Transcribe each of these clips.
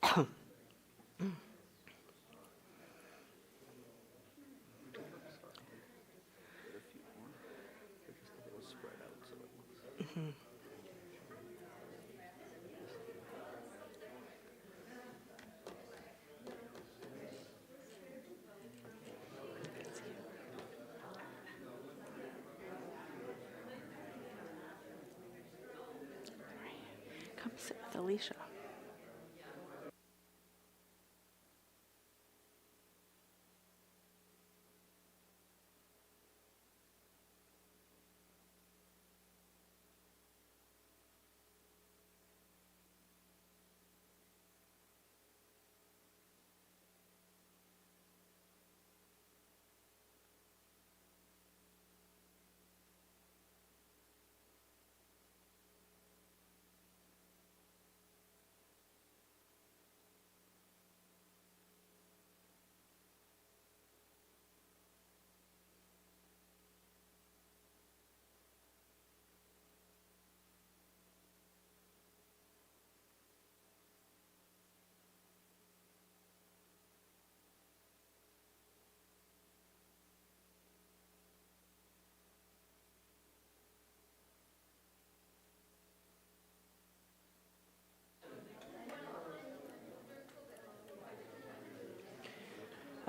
Come sit with Alicia.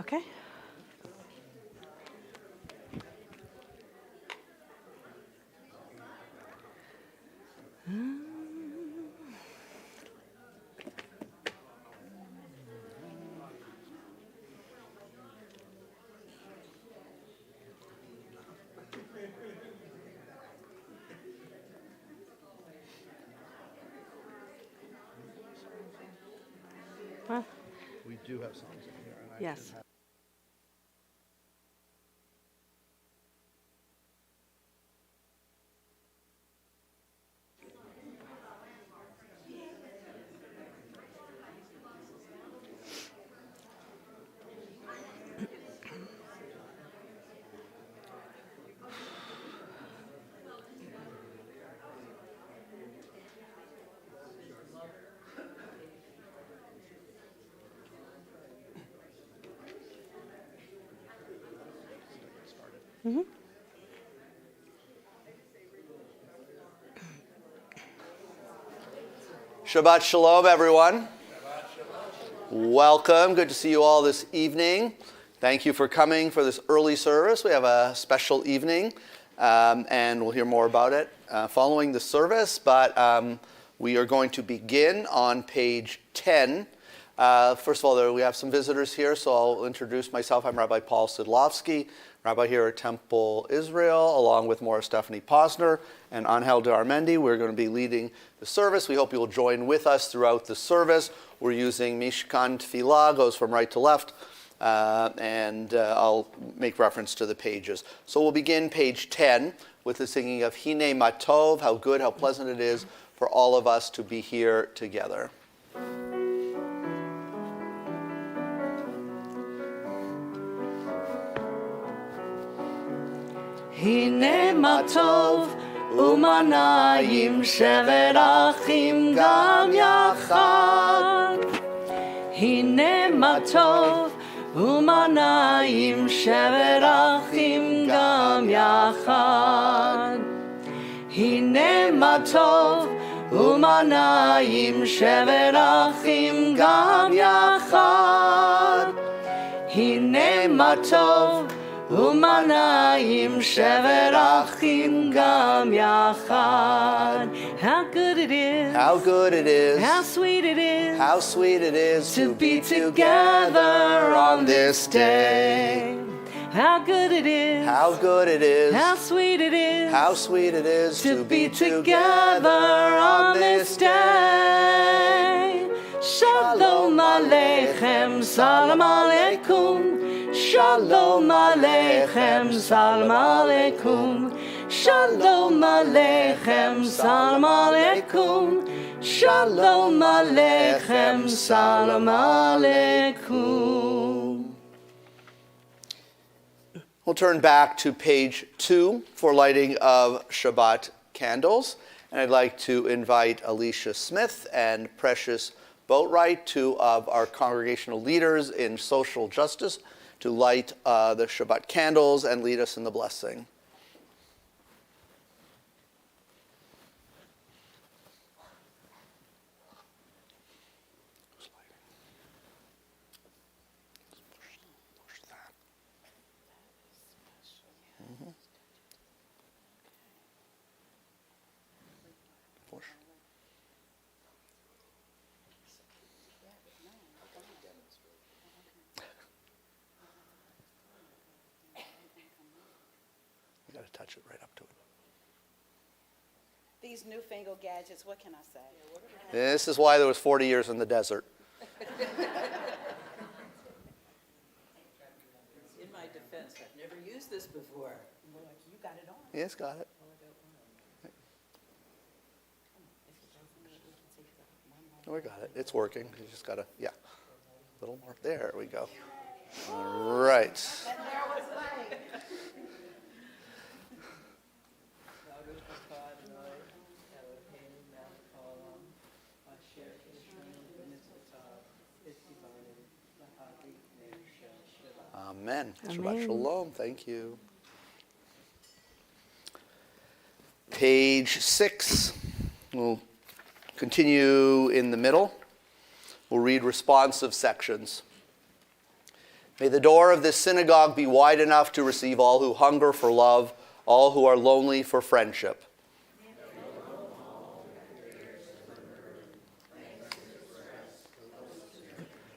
Okay. Well, We do have songs in here. And I yes. should have- Mm-hmm. Shabbat Shalom, everyone. Welcome. Good to see you all this evening. Thank you for coming for this early service. We have a special evening, and we'll hear more about it following the service. But we are going to begin on page 10. First of all, we have some visitors here, so I'll introduce myself. I'm Rabbi Paul Sidlovsky, Rabbi here at Temple Israel, along with Mora Stephanie Posner and Angel de Armendi. We're going to be leading the service. We hope you will join with us throughout the service. We're using Mishkan Tefillah, goes from right to left, and I'll make reference to the pages. So we'll begin page 10 with the singing of Hine Matov, how good, how pleasant it is for all of us to be here together. הנה מה טוב ומה נעים שבת אחים גם יחד. הנה מה טוב ומה נעים שבת אחים גם יחד. הנה מה טוב ומה נעים שבת אחים גם יחד. הנה מה טוב ומה נעים שבת אחים גם יחד. How good it is, How good it is, how sweet it is, how sweet it is to be together on this day. How good it is, how good it is, how sweet it is, how sweet it is to be together on this day. Shalom Aleichem, Salam Aleikum. Shalom Aleichem, Salam Aleikum. Shalom Aleichem, Salam Aleikum. Shalom Aleichem, Salam Aleikum. We'll turn back to page 2 for lighting of Shabbat candles. And I'd like to invite Alicia Smith and Precious Boatwright, two of our congregational leaders in social justice, to light the Shabbat candles and lead us in the blessing. You got to touch it right up to it. These newfangled gadgets, what can I say? This is why there was 40 years in the desert. In my defense, I've never used this before. Well, you got it on. Yes, got it. We got it. It's working. You just got to, yeah. A little more. There we go. All right. Amen. Shabbat shalom. Thank you. Page 6. We'll continue in the middle. We'll read responsive sections. May the door of this synagogue be wide enough to receive all who hunger for love, all who are lonely for friendship.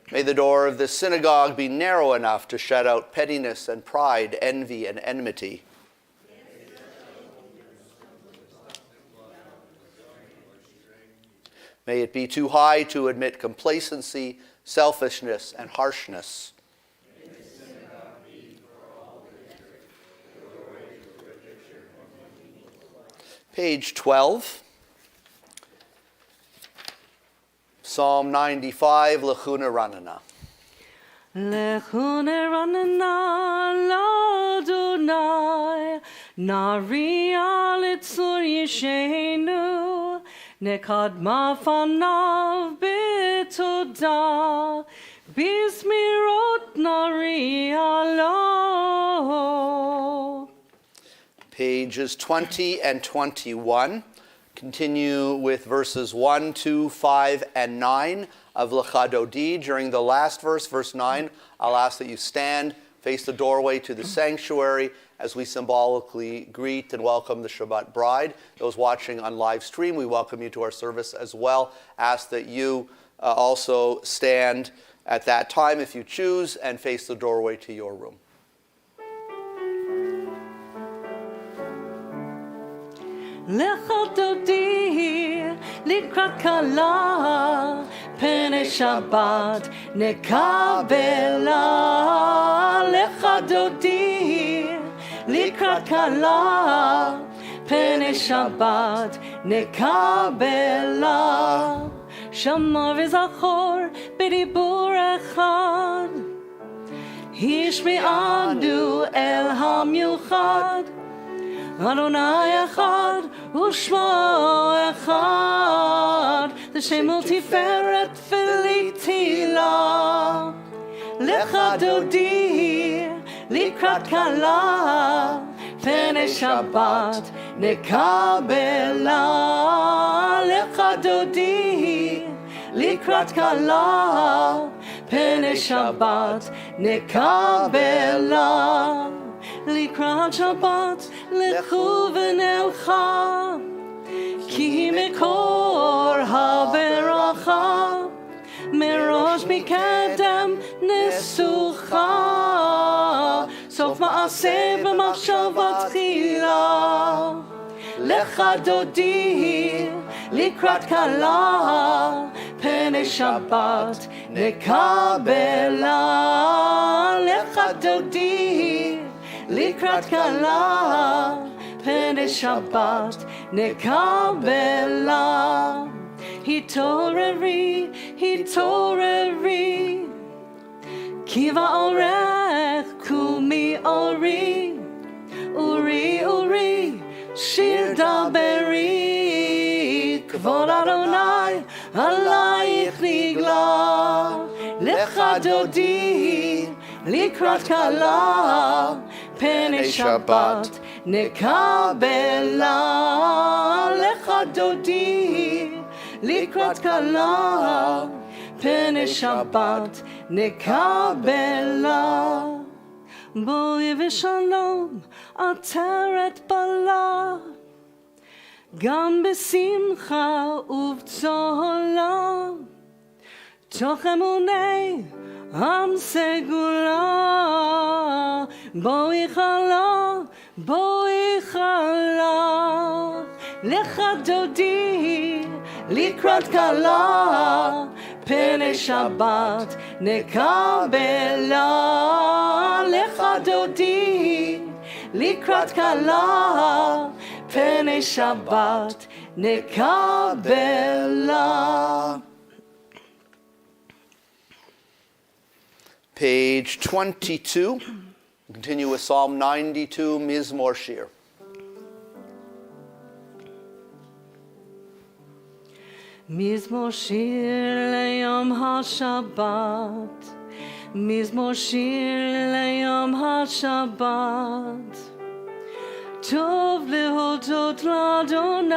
May the door of this synagogue be narrow enough to shut out pettiness and pride, envy and enmity. May it be too high to admit complacency, selfishness, and harshness. Page 12. Psalm 95, Lechuna Ranana. Lechune ranana l'Adonai, nariya litzur yishenu, nekadma fanav b'toda, bismirot nariya lo. Pages 20 and 21. Continue with verses 1, 2, 5, and 9 of Lecha Dodi. During the last verse, verse 9, I'll ask that you stand, face the doorway to the sanctuary as we symbolically greet and welcome the Shabbat bride. Those watching on live stream, we welcome you to our service as well. Ask that you also stand at that time if you choose and face the doorway to your room. Lecha Dodi likrat kala, pene Shabbat nekabela. Lecha Dodi likrat kala, pene Shabbat nekabela. Shama v'zachor b'dibur echad, hishmi'anu el hamiuchad. Adonai echad u'shmo echad, l'shem tiferet v'litila. Lecha Dodi likrat kala, pene Shabbat nekabela. Lecha Dodi likrat kala, pene Shabbat nekabela. Likrat Shabbat lechu v'nelcha, ki mekor haveracha, merosh mikedem nesucha, sof ma'aseh b'machshavat tchila. Lecha Dodi likrat kala, pene Shabbat nekabela. Lecha Dodi likrat kala, pene Shabbat nekabela. Hitoreri, hitoreri, kiva orech kumi ori, uri, uri, shir daberi, kvod Adonai alayich nigla. lecha dodi, לקראת כלה, פני שבת נקבלה. לך דודי, לקראת כלה, פני שבת נקבלה. בואי ושלום, עטרת בלה, גם בשמחה ובצהלה, תוך אמוני עם סגולה. בואי חלה, בואי חלה, לך דודי, לקראת כלה, פני שבת נקבלה. לך דודי, לקראת כלה, פני שבת נקבלה. Page 22. Continue with Psalm 92, Mizmor Shir. מזמור שיר ליום השבת, מזמור שיר ליום השבת. טוב להודות לאדוני,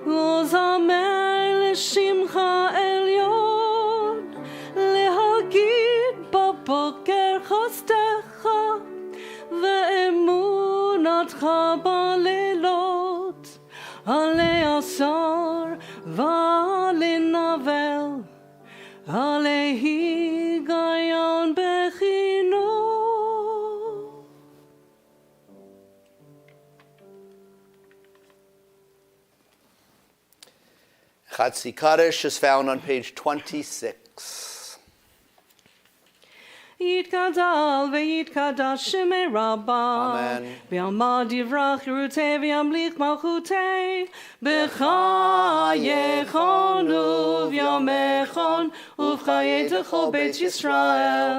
ולזמר לשמך עליון, להגיד בבוקר חסדך, ואמונתך בלילות. עלי עשר ועלי נבל, עלי היגיון בחינוך. Chatzi Kaddish is found on page 26. יתגדל ויתקדש שמי רבה, אמן. ויעמד יברח חירותי וימליך מלכותי, בחייכון וביומכון ובחיי כל בית ישראל,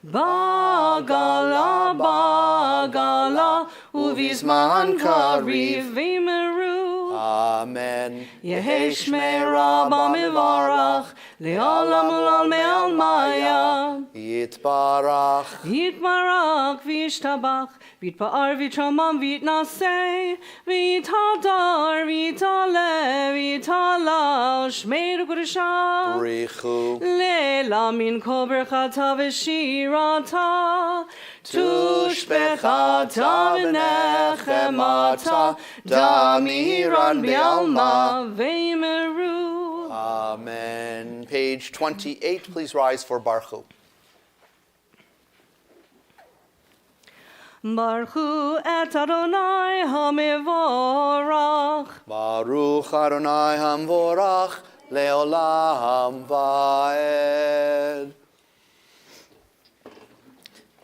בעגלה בעגלה ובזמן קריב וימרו. Amen. יהי שמי רבה מבורך, לעולם ולעולמי עלמיה. Yitbarach. יתברך וישתבח, ויתפאר ויתרומם ויתנשא, ויתהדר ויתעלה ויתהלל שמי לקדושה. Brichu. לעלמין כל ברכתה ושירתה, תושבחתה ונחמתה, דמירן בעלמה וימרו. Amen. Page 28, please rise for Baruch. ברכו את אדוני המבורך. Baruch Adonai Hamvorach Leolam Vaed.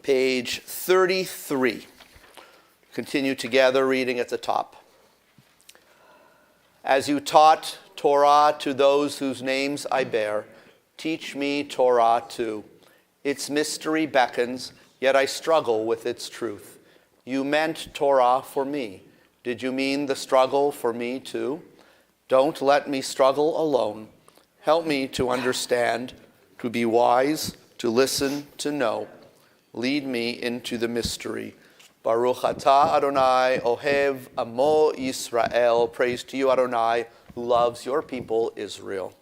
Page 33. Continue together reading at the top. As you taught Torah to those whose names I bear, teach me Torah too. Its mystery beckons, yet I struggle with its truth. You meant Torah for me. Did you mean the struggle for me too? Don't let me struggle alone. Help me to understand, to be wise, to listen, to know. Lead me into the mystery. Baruch atah Adonai, Ohev Amo Yisrael. Praise to you, Adonai, who loves your people, Israel.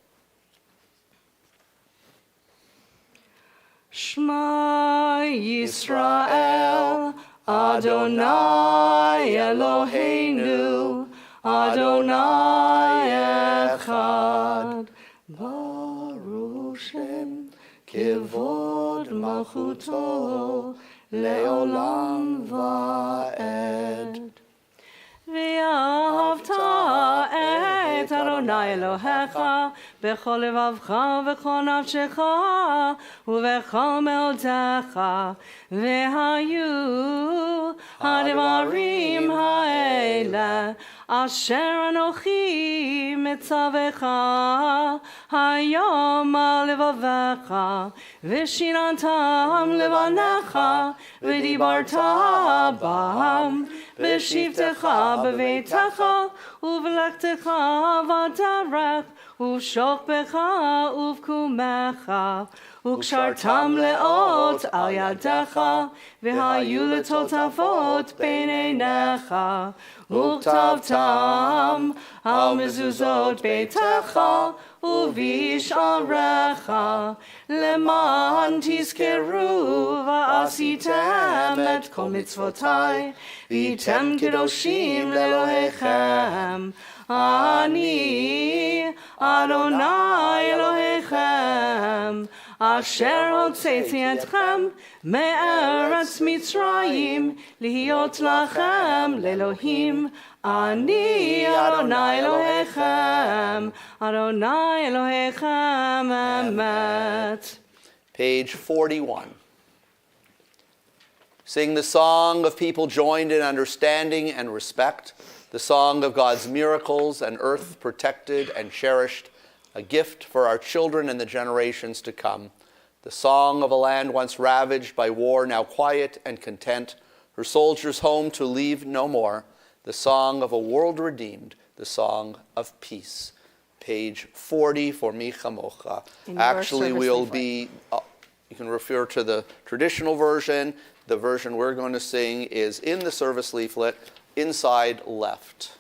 Shema Yisrael, Adonai Eloheinu, Adonai Echad. Baruch Shem Kevod Malchuto Leolam Vaed. ואהבת את אדוני אלוהיך בכל לבבך ובכל נפשך ובכל מאודך, והיו הדברים האלה אשר אנוכי מצווך היום על לבבך, ושיננתם לבניך ודיברת בם בשבתך בביתך ובלכתך בדרך ובשוכבך ובקומך וקשרתם לאות על ידך, והיו לטוטפות בין עיניך, וכתבתם על מזוזות ביתך ובשעריך, למען תזכרו ועשיתם את כל מצוותי, והייתם קדושים לאלוהיכם. אני אדוני אלוהיכם, אשר הוצאתי אתכם מארץ מצרים, להיות לכם לאלוהים. אני אדוני אלוהיכם, אדוני אלוהיכם אמת. Page 41. Sing the song of people joined in understanding and respect, the song of God's miracles and earth protected and cherished, a gift for our children and the generations to come. The song of a land once ravaged by war, now quiet and content, her soldiers home to leave no more. The song of a world redeemed, the song of peace. Page 40 for Mi Chamocha. Actually, we'll be, you can refer to the traditional version. The version we're going to sing is in the service leaflet, inside left.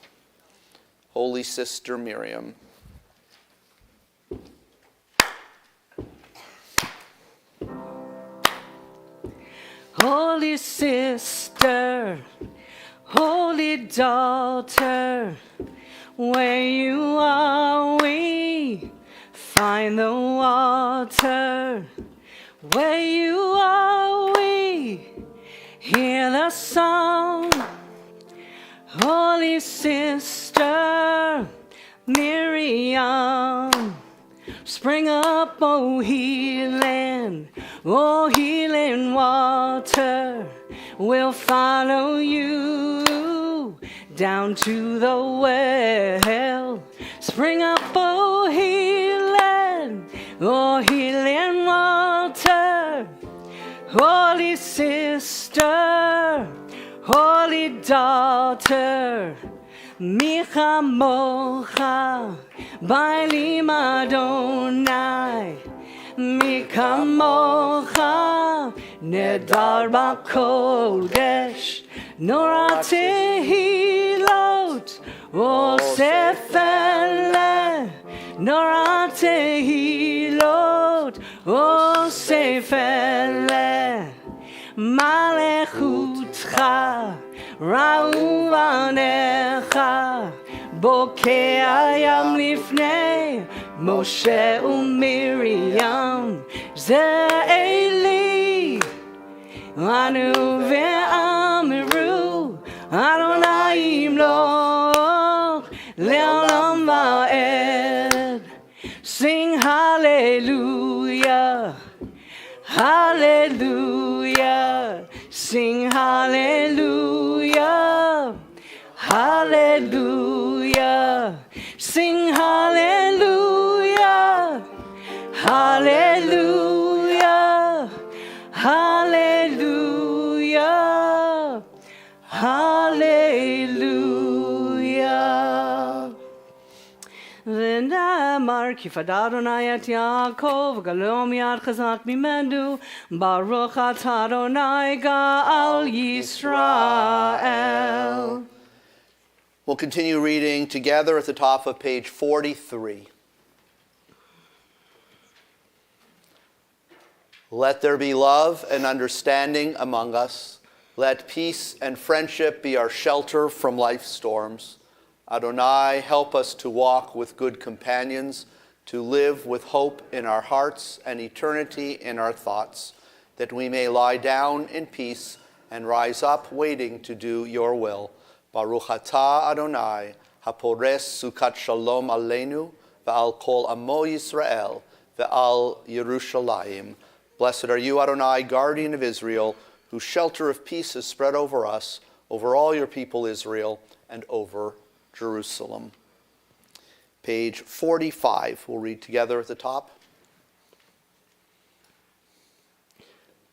Holy Sister Miriam. Holy sister, holy daughter, where you are we find the water. Where you are we hear the song. Holy sister Miriam, spring up, oh healing water, will follow you down to the well. Spring up, oh healing water. Holy sister, holy daughter, Mi Chamocha ba'elim Adonai, Mi Kamocha nedar b'kodesh, Nora tehilot osefele, Nora tehilot osefele, Malechutcha ra'u vanecha, בוקע ים לפני משה ומרים. זה אלי אנו ואמרו אדוני ימלוך לעולם ועד. Sing hallelujah, hallelujah, sing hallelujah, hallelujah, sing hallelujah, hallelujah, hallelujah, hallelujah. ונאמר כי פדה אדוני את יעקב וגלו מיד חזק ממנו, ברוך אתה אדוני גאל ישראל. We'll continue reading together at the top of page 43. Let there be love and understanding among us. Let peace and friendship be our shelter from life's storms. Adonai, help us to walk with good companions, to live with hope in our hearts and eternity in our thoughts, that we may lie down in peace and rise up waiting to do your will. Baruch atah Adonai, hapores sukat shalom aleinu, ve'al kol amo Yisrael, ve'al Yerushalayim. Blessed are you, Adonai, guardian of Israel, whose shelter of peace is spread over us, over all your people Israel, and over Jerusalem. Page 45, we'll read together at the top.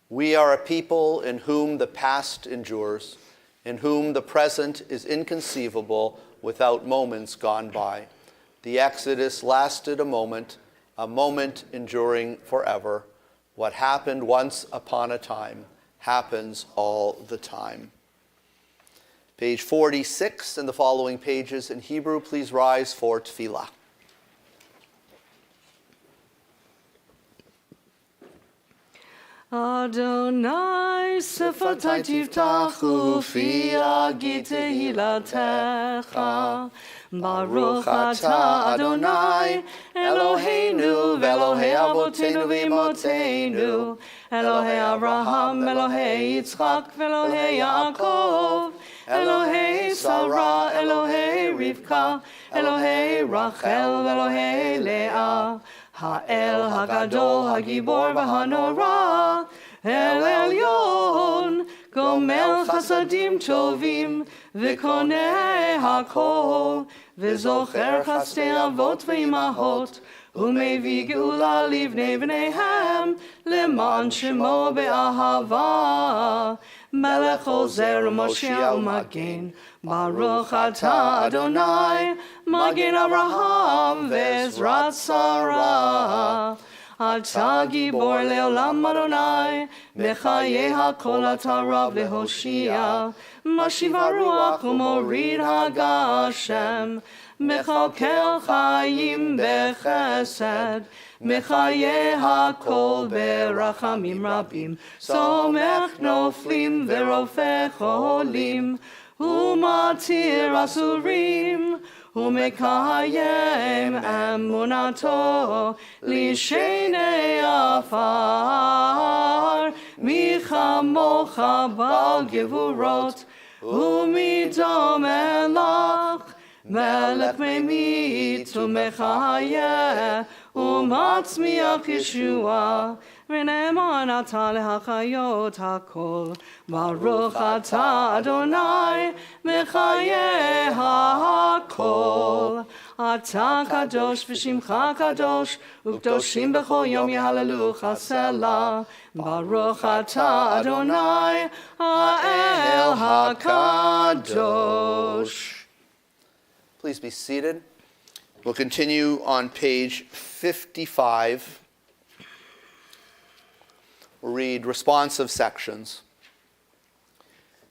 We are a people in whom the past endures, in whom the present is inconceivable without moments gone by. The Exodus lasted a moment enduring forever. What happened once upon a time happens all the time. Page 46 and the following pages in Hebrew, please rise for tefillah. Adonai sefatai tiftachu fi yagid tehilatecha. Baruch atah Adonai Eloheinu ve'Elohei avotenu v'imotenu Elohei Avraham, Elohei Yitzchak ve'Elohei Yaakov Elohei Sarah, Elohei Rivka Elohei Rachel ve'Elohei Leah Ha'el Hagadol Hagibor v'Hanora El Elyon Gomel Chasadim Tovim V'Koneh HaKol V'Zocher Chasdei Avot V'Imahot U'Mevi Geula Livnei B'neihem Leman Shemo Be'ahava Melech Ozer U'Moshiach U'Magen Baruch Atah Adonai Magen Avraham Ve'ezrat Sarah Atah Gibor Le'olam Adonai Mechaye HaKol Atah Rav Lehoshia Mashiv HaRuach U'Morid HaGashem Mechalkel Chayim Bechesed Mechaye HaKol Berachamim Rabim Somech Noflim Ve'Rofech Olim U'Matir Asurim Umekayem emunato lishenei afar michamocha bal gevurot umidom elach melech memit umechayeh umatzmiach Yeshua v'ne'eman atah lehachayot hakol Baruch atah Adonai mechayeh hakol Atah kadosh v'shimcha kadosh u'kdoshim b'chol yom yehalelucha selah Baruch atah Adonai ha'el hakadosh. Please be seated. We'll continue on page 55. We'll read responsive sections.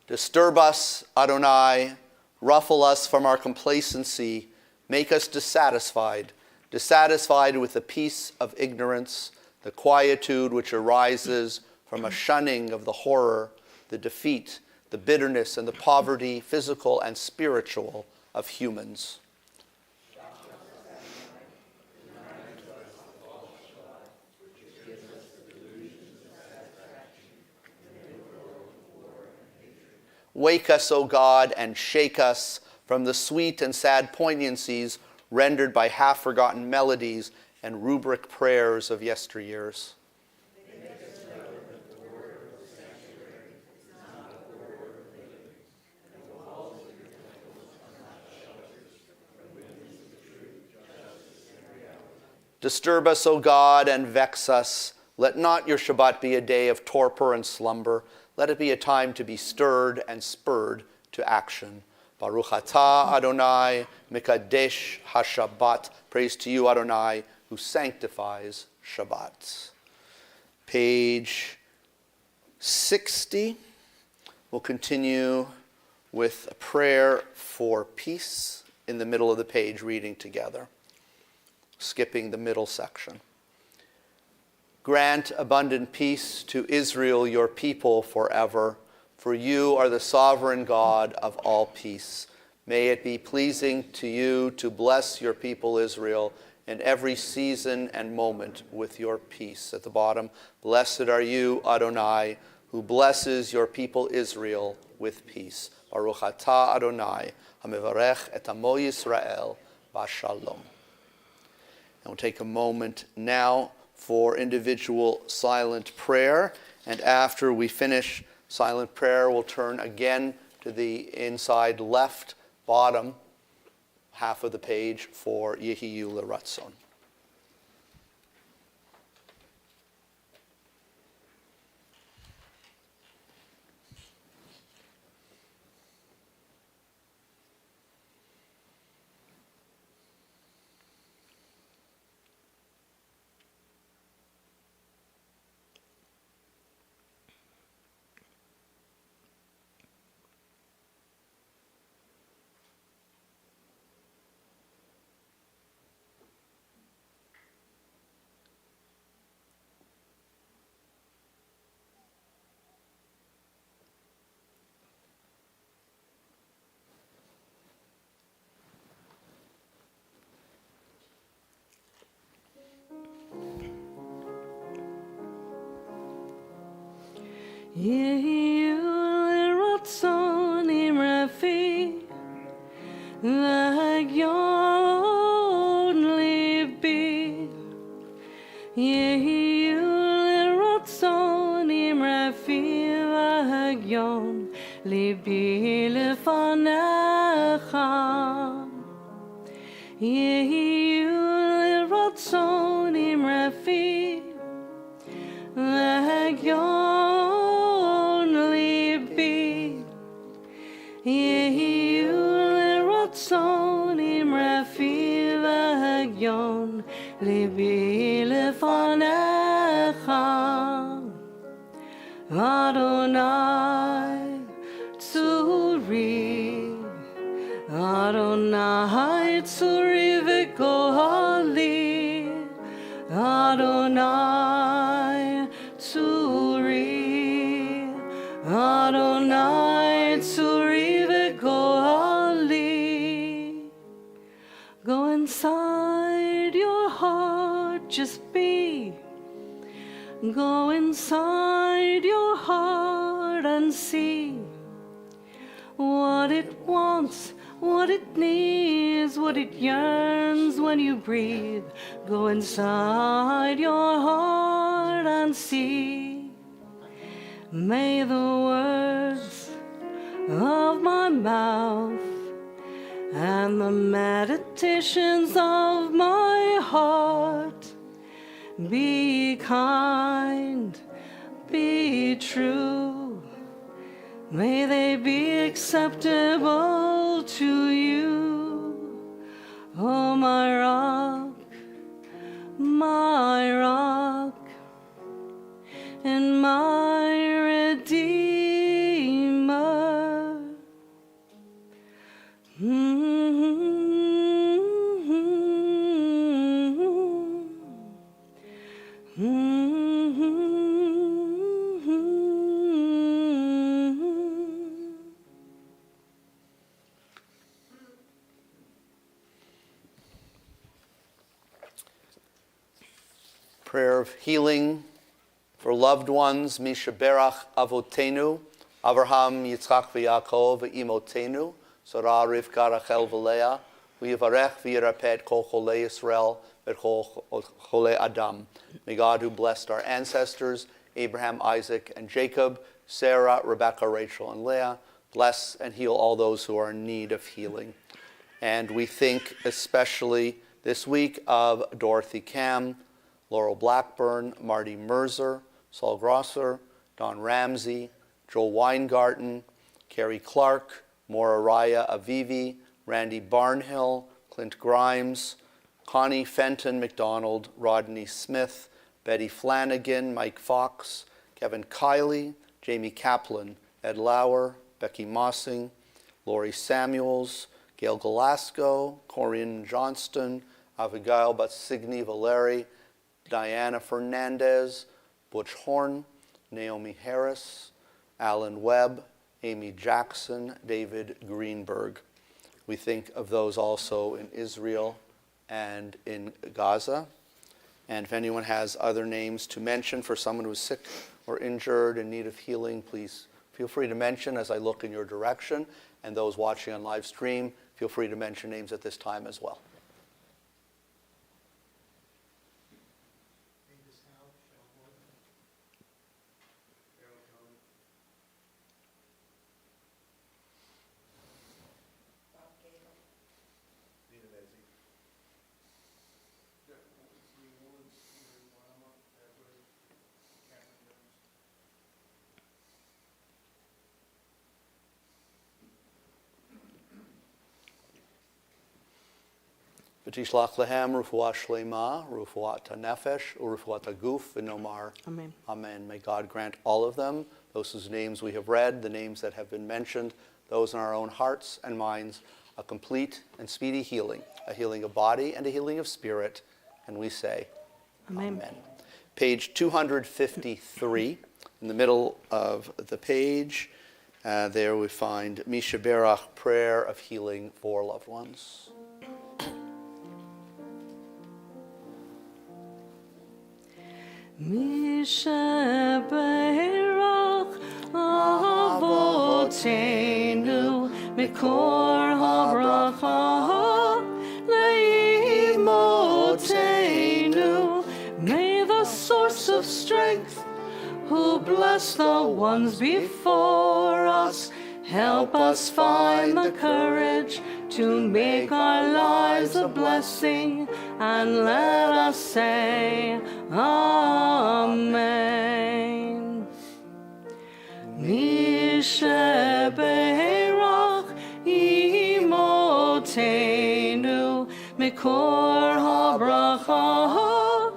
Disturb us, Adonai, ruffle us from our complacency, make us dissatisfied with the peace of ignorance, the quietude which arises from a shunning of the horror, the defeat, the bitterness, and the poverty, physical and spiritual, of humans. Wake us, O God, and shake us from the sweet and sad poignancies rendered by half-forgotten melodies and rubric prayers of yesteryears. Disturb us, O God, and vex us. Let not your Shabbat be a day of torpor and slumber. Let it be a time to be stirred and spurred to action. Baruch atah Adonai mekadesh haShabbat. Praise to you, Adonai, who sanctifies Shabbat. Page 60. We'll continue with a prayer for peace in the middle of the page, reading together, skipping the middle section. Grant abundant peace to Israel, your people, forever, for you are the sovereign God of all peace. May it be pleasing to you to bless your people Israel in every season and moment with your peace. At the bottom, blessed are you, Adonai, who blesses your people Israel with peace. Baruch atah Adonai, hamevarech et amo Yisrael b'shalom. And we'll take a moment now for individual silent prayer. And after we finish silent prayer, we'll turn again to the inside left bottom half of the page for Yehiyu L'Ratzon. יהיו לרצון עם רפי והגיון ליבי. יהיו לרצון עם רפי והגיון ליבי לפניך. יהיו לרצון עם רפי והגיון ליבי. יהיו לרצון עם רפי והגיון ליבי לפניך. אדוני צורי, אדוני צורי וגואלי. אדוני צורי, אדוני צורי וגואלי. Go inside your heart, just be. Go inside your heart and see what it wants, what it needs, what it yearns when you breathe. Go inside your heart and see. May the words of my mouth and the meditations of my heart be kind, be true. May they be acceptable to you. Oh, my rock and my redeemer. Prayer of healing for loved ones, Mishaberach Avotenu, Avraham, Yitzchak, v'Yaakov, v'Imotenu, Sarah, Rivka, Rachel, v'Leah, v'Yivarech, v'Yirapet, Kol Cholei Yisrael, v'Kol Cholei Adam. May God, who blessed our ancestors, Abraham, Isaac, and Jacob, Sarah, Rebekah, Rachel, and Leah, bless and heal all those who are in need of healing. And we think especially this week of Dorothy Cam, Laurel Blackburn, Marty Merzer, Saul Grosser, Don Ramsey, Joel Weingarten, Carrie Clark, Maura Raya Avivi, Randy Barnhill, Clint Grimes, Connie Fenton McDonald, Rodney Smith, Betty Flanagan, Mike Fox, Kevin Kiley, Jamie Kaplan, Ed Lauer, Becky Mossing, Lori Samuels, Gail Galasco, Corinne Johnston, Abigail Batsigny Valeri, Diana Fernandez, Butch Horn, Naomi Harris, Alan Webb, Amy Jackson, David Greenberg. We think of those also in Israel and in Gaza. And if anyone has other names to mention for someone who is sick or injured in need of healing, please feel free to mention as I look in your direction. And those watching on live stream, feel free to mention names at this time as well. V'tishlach lehem rufuat shlema, rufuat hanefesh, urufuat haguf, v'nomar. Amen. Amen. May God grant all of them, those whose names we have read, the names that have been mentioned, those in our own hearts and minds, a complete and speedy healing, a healing of body and a healing of spirit. And we say, Amen. Amen. Page 253, in the middle of the page, there we find Misha Berach, prayer of healing for loved ones. Misha Berach Avotenu Mikor HaBracha Leimotenu. May the source of strength, who bless the ones before us, help us find the courage to make our lives a blessing, and let us say Amen. Misheberach imotenu mikor habracha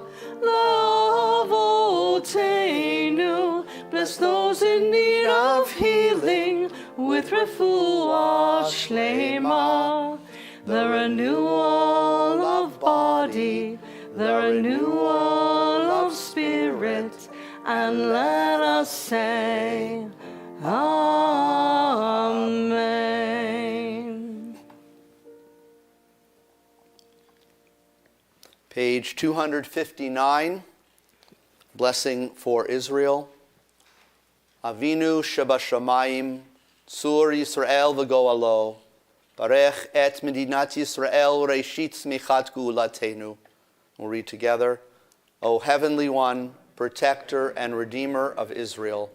lavotenu. Bless those in need of healing with refuah shlema, the renewal of body, the renewal of spirit, and let us say Amen. Page 259, Blessing for Israel. Avinu Shabashamayim, Tzur Yisrael v'go'alo, Barech et Medinat Yisrael Reishit Smichat Gulatenu. We'll read together. O Heavenly One, Protector and Redeemer of Israel,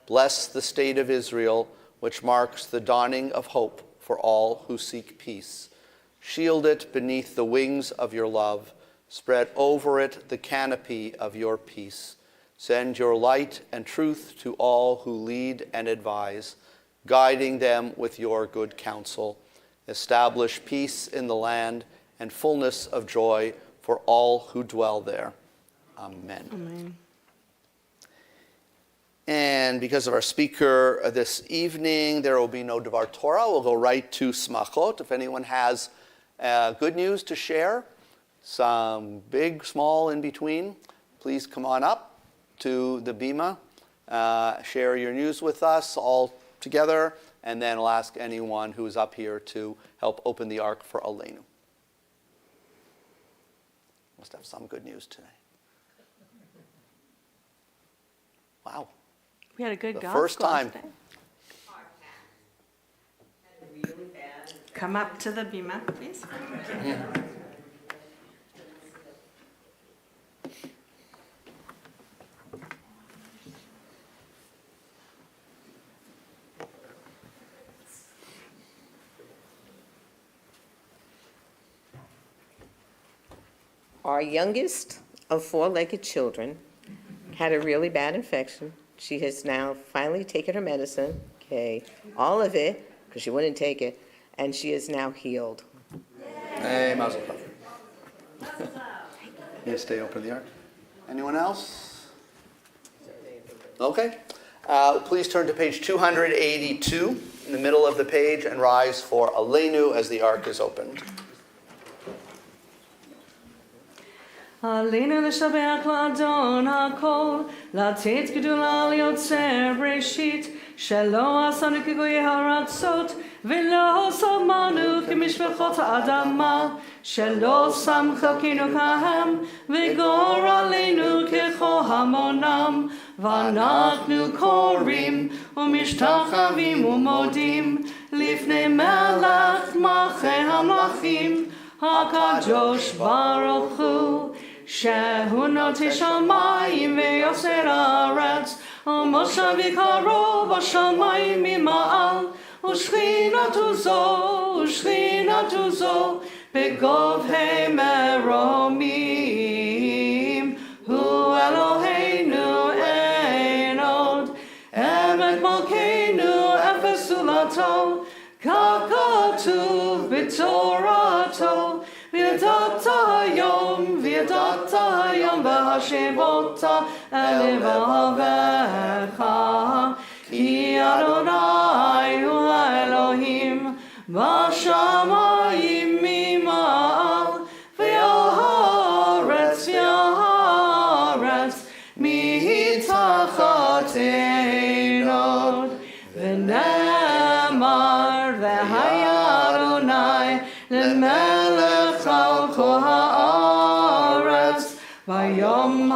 bless the state of Israel, which marks the dawning of hope for all who seek peace. Shield it beneath the wings of your love. Spread over it the canopy of your peace. Send your light and truth to all who lead and advise, guiding them with your good counsel. Establish peace in the land and fullness of joy for all who dwell there. Amen. Amen. And because of our speaker this evening, there will be no Devar Torah. We'll go right to Smachot. If anyone has good news to share, some big, small, in between, please come on up to the Bima. Share your news with us all together, and then I'll ask anyone who is up here to help open the ark for Aleinu. Must have some good news today. Wow. We had a good The God first squad time. today. Come up to the bima, please. Our youngest of four-legged children had a really bad infection. She has now finally taken her medicine, okay, all of it, because she wouldn't take it, and she is now healed. Hey, Mazel Tov. You stay open the ark. Anyone else? Okay. Please turn to page 282 in the middle of the page and rise for Aleinu as the ark is opened. עלינו לשבח לאדון הכל, לתת גדולה ליוצר בראשית, שלא עשנו כגויי הרצות, ולא שמנו כמשפחות האדמה, שלא שם חלקנו כהם, וגור עלינו ככהמונם, ואנחנו קוראים ומשתחווים ומודים, לפני מלך מלכי המלכים, הקדוש ברוך הוא, שהוא נוטה שמיים ויוצר הארץ, ומושב יקרו בשמיים ממעל, ושכינתו זו בגובהי מרומים, הוא אלוהינו אין עוד, עמק מלכנו אפס זולתו, כך כתוב בתורתו, וידעת היום והשבות אל לבבך, כי אדוני הוא האלוהים בשמיים ממעל, והארץ מתחת עינות, ונאמר והיה אדוני למלך על כל הארץ, ביום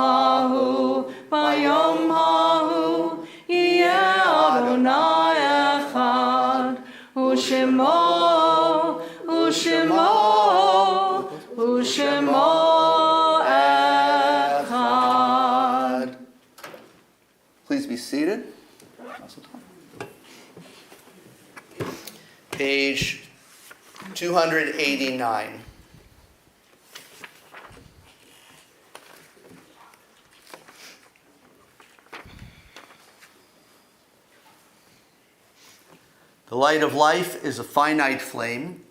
ההוא יהיה Ushemo, Ushemo, Ushemo Echad. Please be seated. Page 289. The light of life is a finite flame.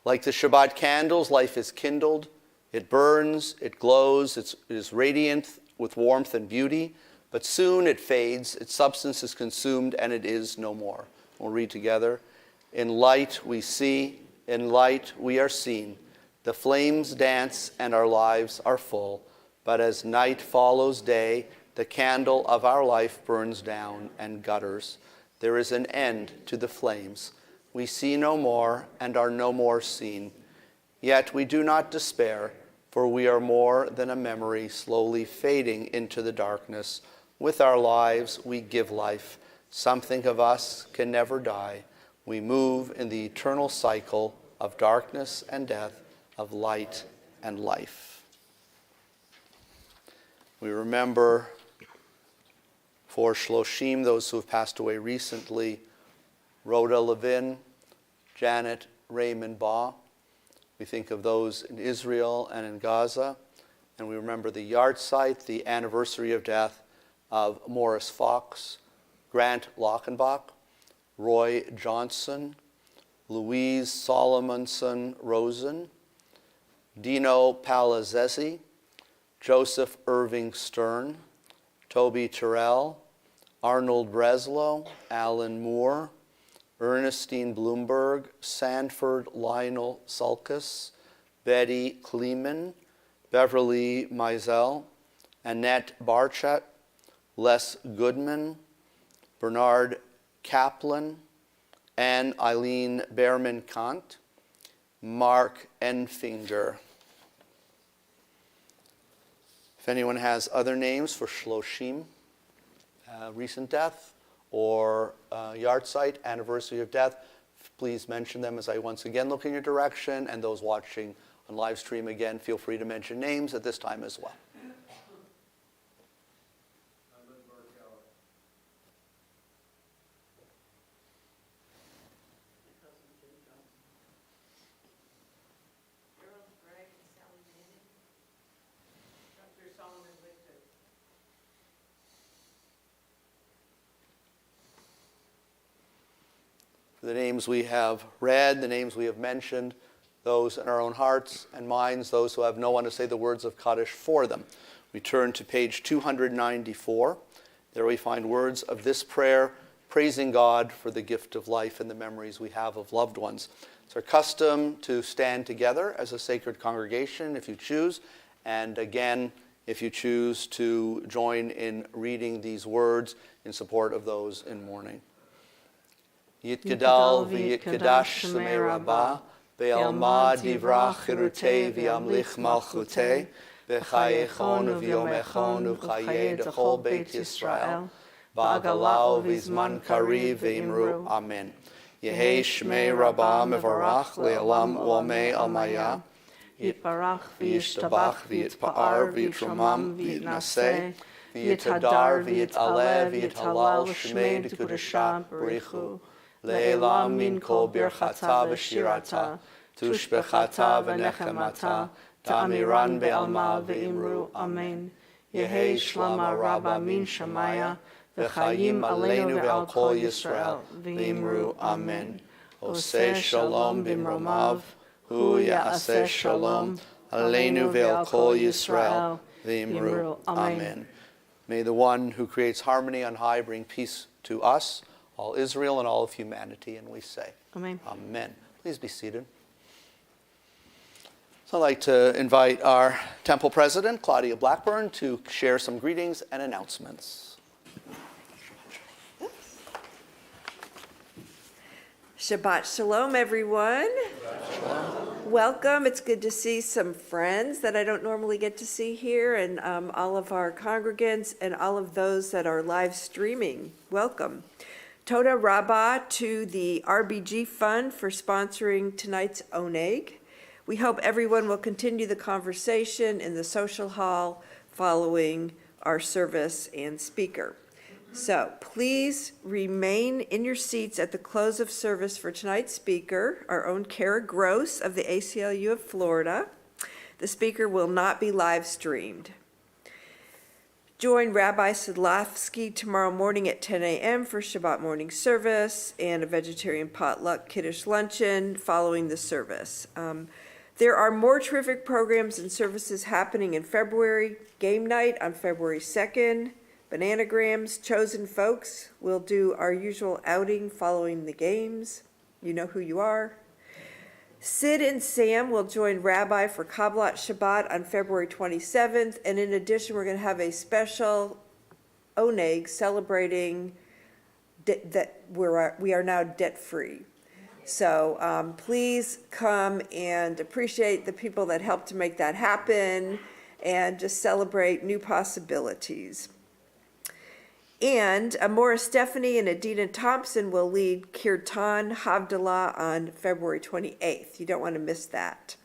Like the Shabbat candles, life is kindled. It burns, it glows, it is radiant with warmth and beauty, but soon it fades, its substance is consumed, and it is no more. We'll read together. In light we see, in light we are seen. The flames dance and our lives are full, but as night follows day, the candle of our life burns down and gutters. There is an end to the flames. We see no more and are no more seen. Yet we do not despair, for we are more than a memory slowly fading into the darkness. With our lives we give life. Something of us can never die. We move in the eternal cycle of darkness and death, of light and life. We remember for Shloshim, those who have passed away recently, Rhoda Levin, Janet Raymond Baugh. We think of those in Israel and in Gaza. And we remember the yahrzeit, the anniversary of death of Morris Fox, Grant Lockenbach, Roy Johnson, Louise Solomonson Rosen, Dino Palazzesi, Joseph Irving Stern, Toby Terrell, Arnold Breslow, Alan Moore, Ernestine Bloomberg, Sanford Lionel Sulkus, Betty Kleeman, Beverly Mizell, Annette Barchet, Les Goodman, Bernard Kaplan, Anne Eileen Behrman-Kant, Mark Enfinger. If anyone has other names for Shloshim, recent death, or yahrzeit, anniversary of death, please mention them as I once again look in your direction, and those watching on live stream again, feel free to mention names at this time as well. The names we have read, the names we have mentioned, those in our own hearts and minds, those who have no one to say the words of Kaddish for them. We turn to page 294. There we find words of this prayer, praising God for the gift of life and the memories we have of loved ones. It's our custom to stand together as a sacred congregation if you choose, and again, if you choose to join in reading these words in support of those in mourning. Yitgadal v'yitgadash shemei Rabbah, ve'alma divrach chirutei v'yamlich malchutei, v'chayechon v'yomechon v'chayei d'chol Beit Yisrael, v'agalau v'zman kariv v'imru amen. Yehei shmei Rabbah mevarach le'olam u'amei almaya, Yitbarach v'yishtabach v'yitpa'ar v'yitromam v'yitnaseh, v'yitadar v'yitaleh v'yitalal shmei d'kudashah b'richu. Le'elam min kol birchata v'shirata, tushbechata v'nechemata, ta'amiran be'alma ve'imru, amen. Yehi shlama rabba min shamaya, v'chayim aleinu ve'al kol Yisrael, ve'imru, amen. Oseh shalom b'mromav, hu ya'aseh shalom, aleinu ve'al kol Yisrael, ve'imru, amen. May the one who creates harmony on high bring peace to us, all Israel and all of humanity, and we say, Amen. Amen. Please be seated. So I'd like to invite our temple president, Claudia Blackburn, to share some greetings and announcements. Shabbat Shalom, everyone. Shalom. Welcome. It's good to see some friends that I don't normally get to see here, and all of our congregants and all of those that are live streaming. Welcome. Toda Rabbah to the RBG Fund for sponsoring tonight's oneg. We hope everyone will continue the conversation in the social hall following our service and speaker. So please remain in your seats at the close of service for tonight's speaker, our own Kara Gross of the ACLU of Florida. The speaker will not be live streamed. Join Rabbi Sidlafsky tomorrow morning at 10 a.m. for Shabbat morning service and a vegetarian potluck Kiddush luncheon following the service. There are more terrific programs and services happening in February. Game night on February 2nd. Bananagrams, chosen folks. We'll do our usual outing following the games. You know who you are. Sid and Sam will join Rabbi for Kabbalat Shabbat on February 27th. And in addition, we're going to have a special oneg celebrating that we are now debt-free. So please come and appreciate the people that helped to make that happen and just celebrate new possibilities. And Amora Stephanie and Adina Thompson will lead Kirtan Havdalah on February 28th. You don't want to miss that.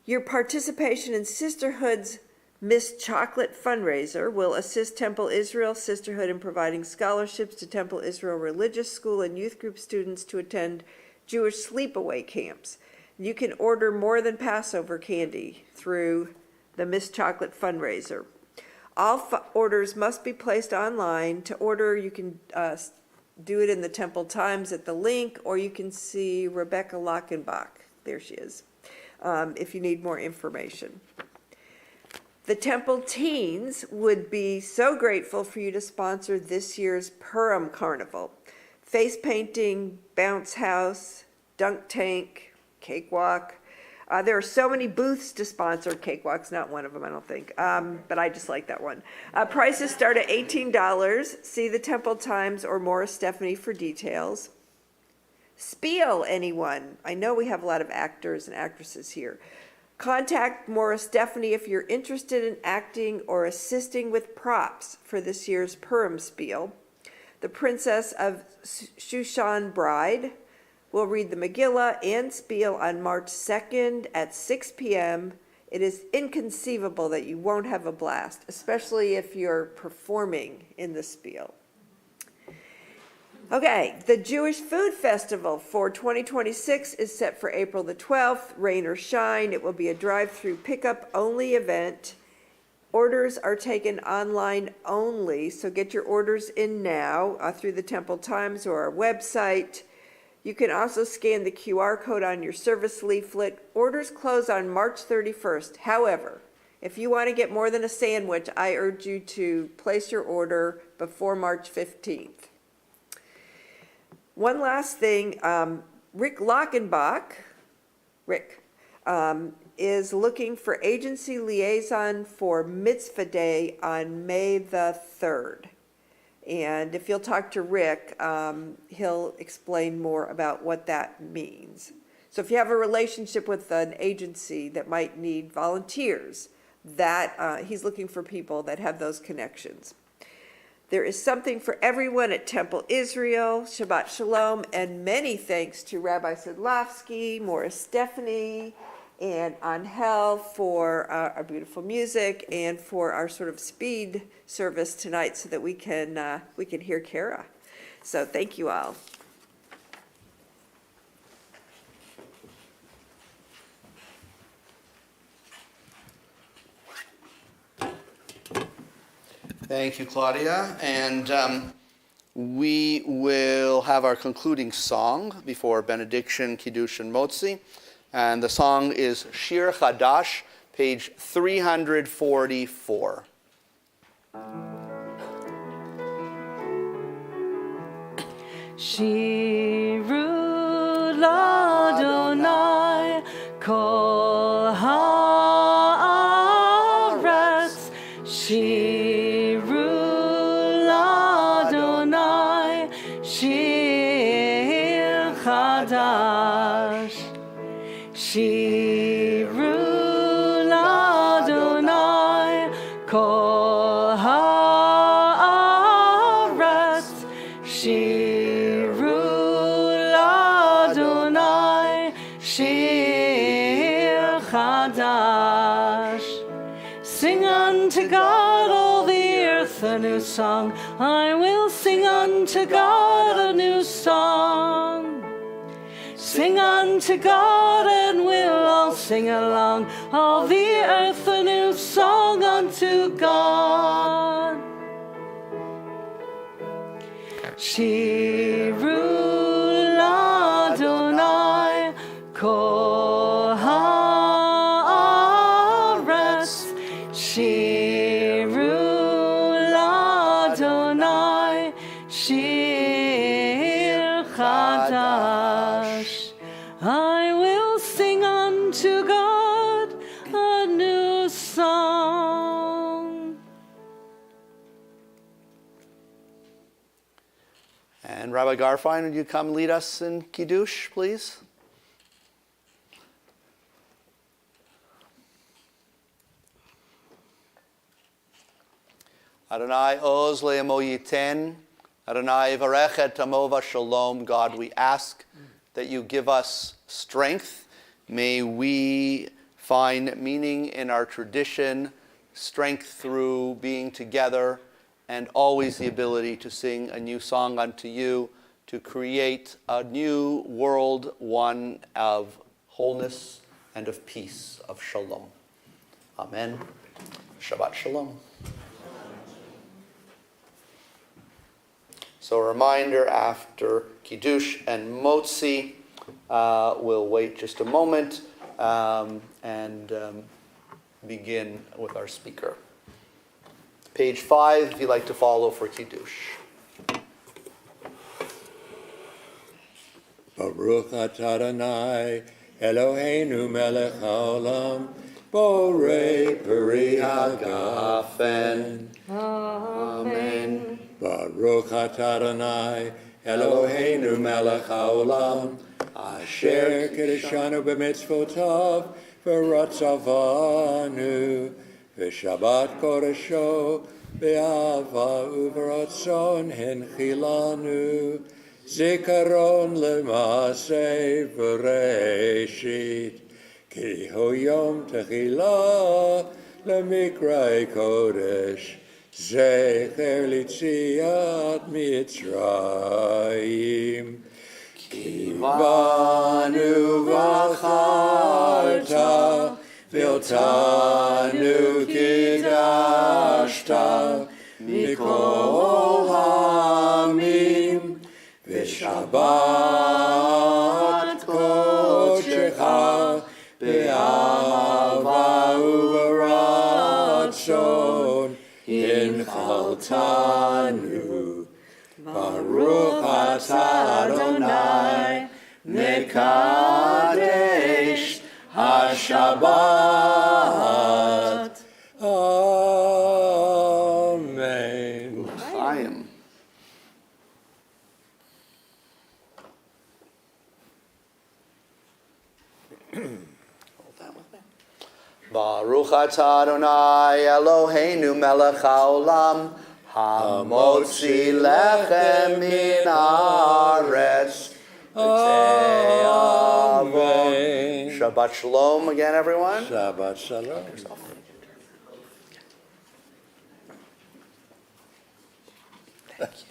Your participation in Sisterhood's Miss Chocolate fundraiser will assist Temple Israel Sisterhood in providing scholarships to Temple Israel Religious School and youth group students to attend Jewish sleepaway camps. You can order more than Passover candy through the Miss Chocolate fundraiser. All orders must be placed online. To order, you can do it in the Temple Times at the link, or you can see Rebecca Lockenbach. There she is, if you need more information. The Temple Teens would be so grateful for you to sponsor this year's Purim Carnival. Face painting, bounce house, dunk tank, cakewalk. There are so many booths to sponsor. Cakewalk's not one of them, I don't think, but I just like that one. Prices start at $18. See the Temple Times or Morris Stephanie for details. Spiel, anyone? I know we have a lot of actors and actresses here. Contact Morris Stephanie if you're interested in acting or assisting with props for this year's Purim Spiel. The Princess of Shushan Bride will read the Megillah and Spiel on March 2nd at 6 p.m. It is inconceivable that you won't have a blast, especially if you're performing in the Spiel. Okay, the Jewish Food Festival for 2026 is set for April the 12th, rain or shine. It will be a drive-through pickup only event. Orders are taken online only, so get your orders in now through the Temple Times or our website. You can also scan the QR code on your service leaflet. Orders close on March 31st. However, if you want to get more than a sandwich, I urge you to place your order before March 15th. One last thing, Rick Lockenbach, is looking for agency liaison for Mitzvah Day on May the 3rd. And if you'll talk to Rick, he'll explain more about what that means. So if you have a relationship with an agency that might need volunteers, that he's looking for people that have those connections. There is something for everyone at Temple Israel. Shabbat Shalom, and many thanks to Rabbi Sidlafsky, Morris Stephanie, and Angel for our beautiful music and for our sort of speed service tonight so that we can hear Kara. So thank you all. Thank you, Claudia. And we will have our concluding song before benediction, Kiddush, and Motzi. And the song is Shir Chadash, page 344. Shiru l'Adonai kol haaretz. Shiru l'Adonai shir chadash. Shiru l'Adonai kol haaretz. Shir song. I will sing unto God a new song. Sing unto God, and we'll all sing along. All the earth a new song unto God. Shiru l'Adonai kol haaretz. Shiru l'Adonai shir chadash. I will sing unto God a new song. And Rabbi Garfein, would you come lead us in Kiddush, please? Adonai oz le'emo yiten. Adonai varechet amova shalom. God, we ask that you give us strength. May we find meaning in our tradition, strength through being together, and always the ability to sing a new song unto you, to create a new world, one of wholeness and of peace, of shalom. Amen. Shabbat shalom. So a reminder, after Kiddush and Motzi, we'll wait just a moment and begin with our speaker. Page 5, if you'd like to follow for Kiddush. Baruch atah Adonai, Eloheinu melech haolam, borei peri hagafen. Amen. Baruch atah Adonai, Eloheinu melech haolam, asher kiddushanu b'mitzvotav, v'ratzavanu, v'shabbat kodesho, v'ava uv'ratzon henchilanu, zikaron l'maseh v'reishit, ki hu yom techila l'mikrei kodesh, zecher l'tziat Mitzrayim. Ki banu v'charta, v'otanu kidashta, mikol hamim, v'shabbat kodshecha, be'ahava u'baratzon, inchaltanu. Baruch atah Adonai, mekadesh HaShabbat. Amen. Chaim. Hold that with me. Baruch atah Adonai Eloheinu melech haolam, hamotzi lechem min haaretz. Amen. Shabbat shalom again, everyone. Shabbat shalom. Thank you.